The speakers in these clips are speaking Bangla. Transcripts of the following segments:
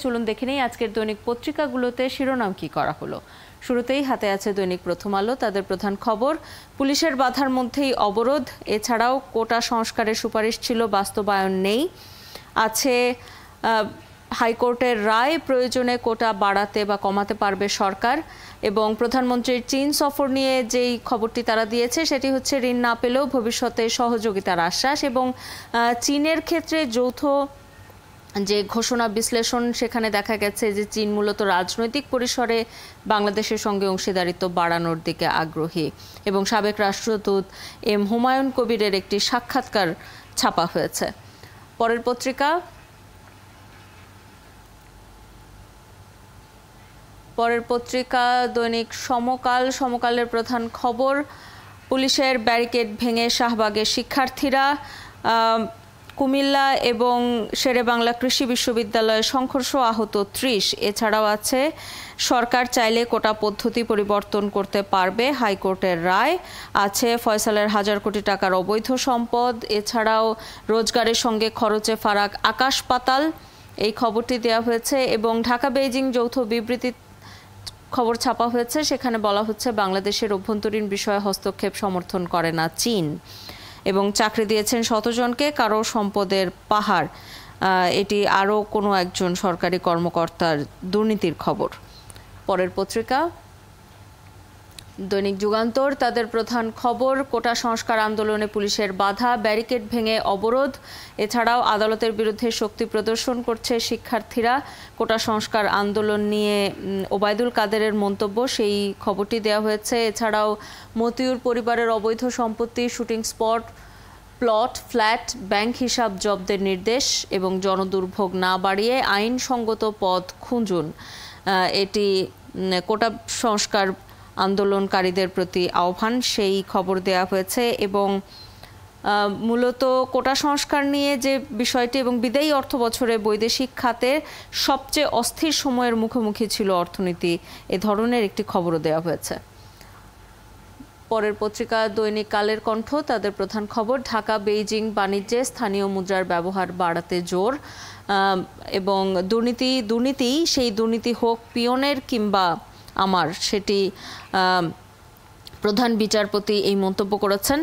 চলুন দেখে নেই আজকের দৈনিক পত্রিকাগুলোতে শিরোনাম কি করা হলো। শুরুতেই হাতে আছে দৈনিক প্রথম আলো। তাদের প্রধান খবর, পুলিশের বাধার মধ্যেই অবরোধ। এছাড়াও কোটা সংস্কারের সুপারিশ ছিল, বাস্তবায়ন নেই। আছে হাইকোর্টের রায়, প্রয়োজনে কোটা বাড়াতে বা কমাতে পারবে সরকার। এবং প্রধানমন্ত্রীর চীন সফর নিয়ে যেই খবরটি তারা দিয়েছে সেটি হচ্ছে, ঋণ না পেলেও ভবিষ্যতে সহযোগিতার আশ্বাস। এবং চীনের ক্ষেত্রে যৌথ যে ঘোষণা বিশ্লেষণ, সেখানে দেখা গেছে যে চীন মূলত রাজনৈতিক পরিসরে বাংলাদেশের সঙ্গে অংশীদারিত্ব বাড়ানোর দিকে আগ্রহী। এবং সাবেক রাষ্ট্রদূত এম হুমায়ুন কবিরের একটি সাক্ষাৎকার ছাপা হয়েছে। পরের পত্রিকা দৈনিক সমকাল। সমকালের প্রধান খবর, পুলিশের ব্যারিকেড ভেঙে শাহবাগের শিক্ষার্থীরা। কুমিল্লা এবং শেরেবাংলা কৃষি বিশ্ববিদ্যালয়ে সংঘর্ষ, আহত ৩০। এছাড়াও আছে, সরকার চাইলে কোটা পদ্ধতি পরিবর্তন করতে পারবে, হাইকোর্টের রায়। আছে ফয়সালের ১০০০ কোটি টাকার অবৈধ সম্পদ। এছাড়াও রোজগারের সঙ্গে খরচে ফারাক আকাশ পাতাল, এই খবরটি দেওয়া হয়েছে। এবং ঢাকা বেইজিং যৌথ বিবৃতি খবর ছাপা হয়েছে, সেখানে বলা হচ্ছে বাংলাদেশের অভ্যন্তরীণ বিষয়ে হস্তক্ষেপ সমর্থন করে না চীন। এবং চাকরি দিয়েছেন ১০০ জনকে, কারো সম্পদের পাহাড়। এটি আরও কোনো একজন সরকারি কর্মকর্তার দুর্নীতির খবর। পরের পত্রিকা দৈনিক যুগান্তর। তাদের প্রধান খবর, কোটা সংস্কার আন্দোলনে পুলিশের বাধা, ব্যারিকেড ভেঙে অবরোধ। এছাড়াও আদালতের বিরুদ্ধে শক্তি প্রদর্শন করছে শিক্ষার্থীরা। কোটা সংস্কার আন্দোলন নিয়ে ওবায়দুল কাদেরের মন্তব্য, সেই খবরটি দেওয়া হয়েছে। এছাড়াও মতিউর পরিবারের অবৈধ সম্পত্তি, shooting spot, plot, flat, bank হিসাব জব্দের নির্দেশ। এবং জনদুর্ভোগ না বাড়িয়ে আইনসঙ্গত পথ খুঁজুন, এটি কোটা সংস্কার আন্দোলনকারীদের প্রতি আহ্বান, সেই খবর দেয়া হয়েছে। এবং মূলত কোটা সংস্কার নিয়ে যে বিষয়টি এবং বিদায়ী অর্থ বছরে বৈদেশিক খাতে সবচেয়ে অস্থির সময়ের মুখোমুখি ছিল অর্থনীতি, এ ধরনের একটি খবরও দেওয়া হয়েছে। পরের পত্রিকা দৈনিক কালের কণ্ঠ। তাদের প্রধান খবর, ঢাকা বেইজিং বাণিজ্যে স্থানীয় মুদ্রার ব্যবহার বাড়াতে জোর। এবং দুর্নীতি সেই দুর্নীতি হোক পিয়নের কিংবা আমার, সেটি প্রধান বিচারপতি এই মন্তব্য করেছেন,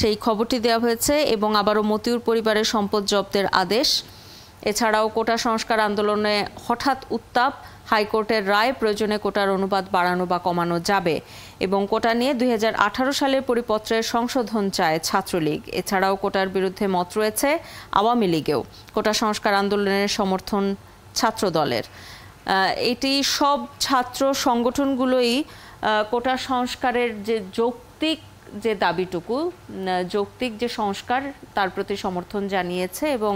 সেই খবরটি দেওয়া হয়েছে। এবং আবারও মতিউর পরিবারের সম্পদ জব্দের আদেশ। এছাড়াও কোটা সংস্কার আন্দোলনে হঠাৎ উত্তাপ, হাইকোর্টের রায়, প্রয়োজনে কোটার অনুপাত বাড়ানো বা কমানো যাবে। এবং কোটা নিয়ে ২০১৮ সালের পরিপত্রের সংশোধন চায় ছাত্রলীগ। এছাড়াও কোটার বিরুদ্ধে মত রয়েছে আওয়ামী লীগেও। কোটা সংস্কার আন্দোলনের সমর্থন ছাত্র দলের। এটি সব ছাত্র সংগঠনগুলোই কোটা সংস্কারের যে যৌক্তিক যে দাবিটুকু, যৌক্তিক যে সংস্কার, তার প্রতি সমর্থন জানিয়েছে। এবং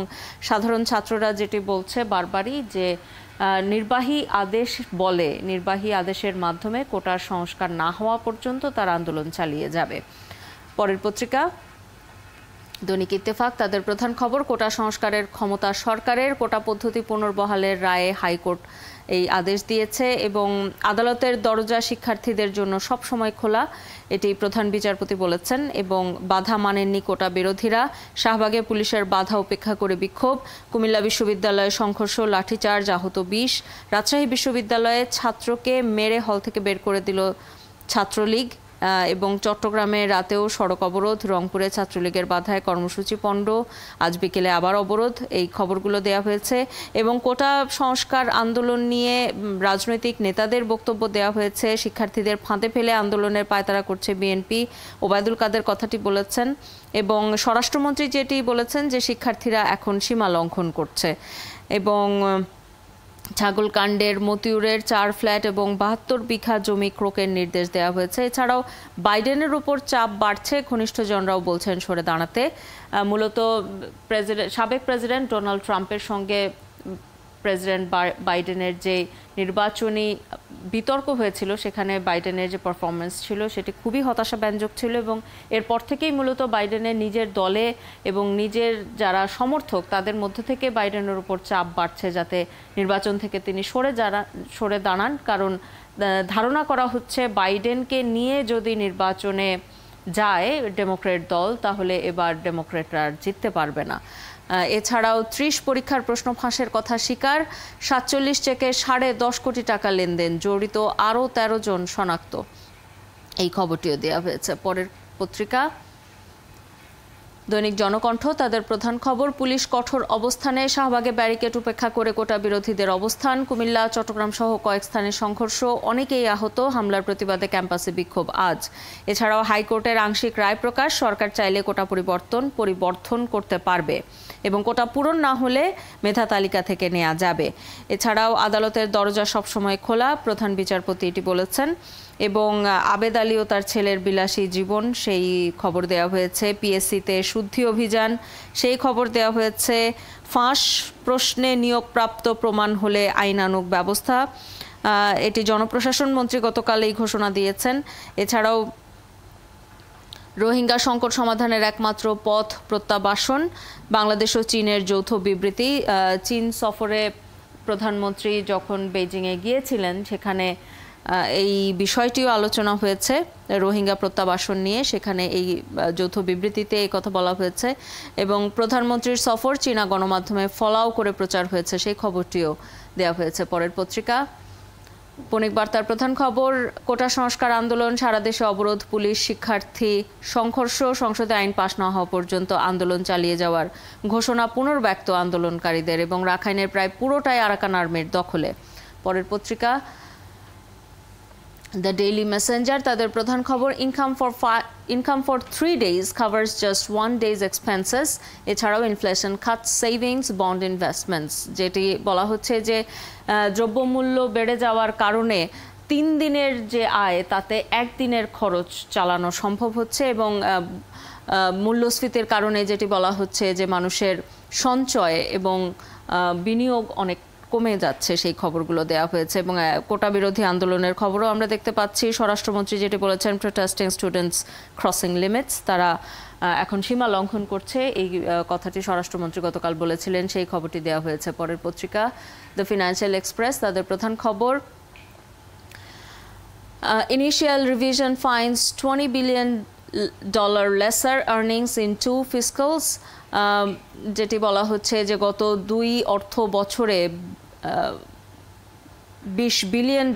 সাধারণ ছাত্ররা যেটি বলছে বারবারই, যে নির্বাহী আদেশের মাধ্যমে কোটার সংস্কার না হওয়া পর্যন্ত তার আন্দোলন চালিয়ে যাবে। পরের পত্রিকা দৈনিক ইত্তেফাক। তাদের প্রধান খবর, কোটা সংস্কারের ক্ষমতা সরকারের, কোটা পদ্ধতি পুনর্বহালের রায়ে হাইকোর্ট এই আদেশ দিয়েছে। এবং আদালতের দরজা শিক্ষার্থীদের জন্য সব সময় খোলা, এটি প্রধান বিচারপতি বলেছেন। এবং বাধা মানেননি কোটা বিরোধীরা, শাহবাগে পুলিশের বাধা উপেক্ষা করে বিক্ষোভ। কুমিল্লা বিশ্ববিদ্যালয়ে সংঘর্ষ, লাঠিচার্জ, আহত ২০। রাজশাহী বিশ্ববিদ্যালয়ে ছাত্রকে মেরে হল থেকে বের করে দিল ছাত্রলীগ। এবং চট্টগ্রামে রাতেও সড়ক অবরোধ, রংপুরে ছাত্রলীগের বাধায় কর্মসূচি পণ্ড, আজ বিকেলে আবার অবরোধ, এই খবরগুলো দেয়া হয়েছে। এবং কোটা সংস্কার আন্দোলন নিয়ে রাজনৈতিক নেতাদের বক্তব্য দেওয়া হয়েছে। শিক্ষার্থীদের ফাঁদে ফেলে আন্দোলনের পায়তারা করছে বিএনপি, ওবায়দুল কাদের কথাটি বলেছেন। এবং স্বরাষ্ট্রমন্ত্রী যেটি বলেছেন, যে শিক্ষার্থীরা এখন সীমা লঙ্ঘন করছে। এবং ছাগলকাণ্ডের মতিউরের ৪ ফ্ল্যাট এবং ৭২ বিঘা জমি ক্রোকের নির্দেশ দেওয়া হয়েছে। এছাড়াও বাইডেনের উপর চাপ বাড়ছে, ঘনিষ্ঠজনরাও বলছেন সরে দাঁড়াতে। মূলত সাবেক প্রেসিডেন্ট ডোনাল্ড ট্রাম্পের সঙ্গে প্রেসিডেন্ট বাইডেনের যে নির্বাচনী বিতর্ক হয়েছিল, সেখানে বাইডেনের যে পারফরমেন্স ছিল সেটি খুবই হতাশাব্যঞ্জক ছিল। এবং এরপর থেকেই মূলত বাইডেনের নিজের দলে এবং নিজের যারা সমর্থক, তাদের মধ্যে থেকে বাইডেনের উপর চাপ বাড়ছে যাতে নির্বাচন থেকে তিনি সরে দাঁড়ান। কারণ ধারণা করা হচ্ছে বাইডেনকে নিয়ে যদি নির্বাচনে যায় ডেমোক্র্যাট দল, তাহলে এবার ডেমোক্র্যাটরা জিততে পারবে না। এছাড়াও 30 পরীক্ষার প্রশ্ন ফাঁসের কথা স্বীকার, 47 চেকে 10.5 কোটি টাকা লেনদেন, জড়িত আরও 13 জন শনাক্ত। এই খবরটিও দেওয়া হয়েছে। পরের পত্রিকা দৈনিক জনকণ্ঠ, তাদের প্রধান খবর পুলিশ কঠোর অবস্থানে, শাহবাগে ব্যারিকেড উপেক্ষা করে কোটা বিরোধীদের অবস্থান, কুমিল্লা চট্টগ্রাম সহ কয়েক স্থানে সংঘর্ষ, অনেকেই আহত, হামলার প্রতিবাদে ক্যাম্পাসে বিক্ষোভ আজ। এছাড়াও হাইকোর্টের আংশিক রায় প্রকাশ, সরকার চাইলে কোটা পরিবর্তন করতে পারবে এবং কোটা পূরণ না হলে মেধা তালিকা থেকে নেওয়া যাবে। এছাড়াও আদালতের দরজা সবসময় খোলা, প্রধান বিচারপতি এটি বলেছেন। এবং আবেদ আলী ও তার ছেলের বিলাসী জীবন, সেই খবর দেওয়া হয়েছে। পিএসসিতে শুদ্ধি অভিযান, সেই খবর দেওয়া হয়েছে। ফাঁস প্রশ্নে নিয়োগপ্রাপ্ত প্রমাণ হলে আইনানুগ ব্যবস্থা, এটি জনপ্রশাসন মন্ত্রী গতকাল এই ঘোষণা দিয়েছেন। এছাড়াও রোহিঙ্গা সংকট সমাধানের একমাত্র পথ প্রত্যাবাসন, বাংলাদেশ ও চীনের যৌথ বিবৃতি। চীন সফরে প্রধানমন্ত্রী যখন বেইজিংয়ে গিয়েছিলেন, সেখানে এই বিষয়টিও আলোচনা হয়েছে রোহিঙ্গা প্রত্যাবাসন নিয়ে, সেখানে এই যৌথ বিবৃতিতে এই কথা বলা হয়েছে। এবং প্রধানমন্ত্রীর সফর চীনা গণমাধ্যমে ফলাও করে প্রচার হয়েছে, সেই খবরটিও দেওয়া হয়েছে। পরের পত্রিকা বণিক বার্তার প্রধান খবর, কোটা সংস্কার আন্দোলন, সারা দেশে অবরোধ, পুলিশ শিক্ষার্থী সংঘর্ষ, সংসদে আইন পাশ না হওয়া পর্যন্ত আন্দোলন চালিয়ে যাওয়ার ঘোষণা পুনর্ব্যক্ত আন্দোলনকারীদের, এবং রাখাইনের প্রায় পুরোটাই আরাকান আর্মির দখলে। পরের পত্রিকা দ্য ডেইলি মেসেঞ্জার, তাদের প্রধান খবর income for 3 days covers just 1 day's expenses। এছাড়াও ইনফ্লেশন কাট সেভিংস বন্ড ইনভেস্টমেন্টস, যেটি বলা হচ্ছে যে দ্রব্যমূল্য বেড়ে যাওয়ার কারণে 3 দিনের যে আয়, তাতে 1 দিনের খরচ চালানো সম্ভব হচ্ছে। এবং মূল্যস্ফীতির কারণে যেটি বলা হচ্ছে যে মানুষের সঞ্চয় এবং বিনিয়োগ অনেক কমে যাচ্ছে, সেই খবরগুলো দেওয়া হয়েছে। এবং কোটা বিরোধী আন্দোলনের খবরও আমরা দেখতে পাচ্ছি। স্বরাষ্ট্রমন্ত্রী যেটি বলেছেন, প্রোটেস্টিং স্টুডেন্টস ক্রসিং লিমিটস, তারা এখন সীমা লঙ্ঘন করছে, এই কথাটি স্বরাষ্ট্রমন্ত্রী গতকাল বলেছিলেন, সেই খবরটি দেওয়া হয়েছে। পরের পত্রিকা দ্য ফিনান্সিয়াল এক্সপ্রেস, তাদের প্রধান খবর initial revision finds $20 billion lesser earnings in 2 fiscals, যেটি বলা হচ্ছে যে গত 2 অর্থ বছরে $20 billion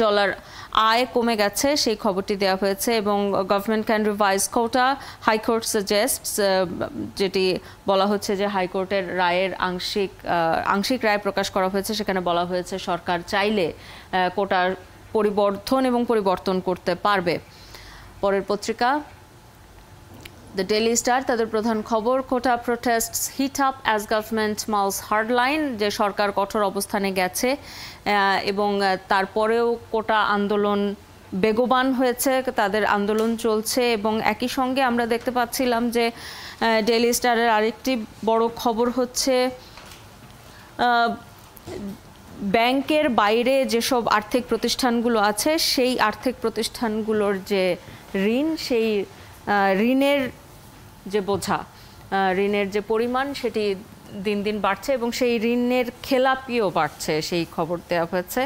আয় কমে গেছে, সেই খবরটি দেওয়া হয়েছে। এবং government can revise quota, high court suggests, যেটি বলা হচ্ছে যে হাইকোর্টের রায়ের আংশিক রায় প্রকাশ করা হয়েছে, সেখানে বলা হয়েছে সরকার চাইলে কোটার পরিবর্তন করতে পারবে। পরের পত্রিকা দ্য ডেইলি স্টার, তাদের প্রধান খবর quota protests heat up as government mounts hard line, যে সরকার কঠোর অবস্থানে গেছে এবং তারপরেও কোটা আন্দোলন বেগবান হয়েছে, তাদের আন্দোলন চলছে। এবং একই সঙ্গে আমরা দেখতে পাচ্ছিলাম যে ডেইলি স্টারের আরেকটি বড় খবর হচ্ছে ব্যাংকের বাইরে যেসব আর্থিক প্রতিষ্ঠানগুলো আছে, সেই আর্থিক প্রতিষ্ঠানগুলোর যে ঋণ, সেই ঋণের যে বোঝা, ঋণের যে পরিমাণ, সেটি দিন দিন বাড়ছে এবং সেই ঋণের খেলাপিও বাড়ছে, সেই খবর দেওয়া হয়েছে।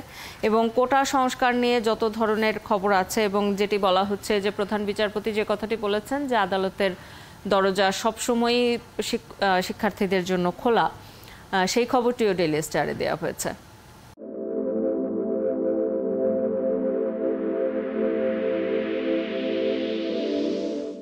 এবং কোটা সংস্কার নিয়ে যত ধরনের খবর আছে, এবং যেটি বলা হচ্ছে যে প্রধান বিচারপতি যে কথাটি বলেছেন যে আদালতের দরজা সবসময়ই শিক্ষার্থীদের জন্য খোলা, সেই খবরটিও ডেইলি স্টারে দেওয়া হয়েছে।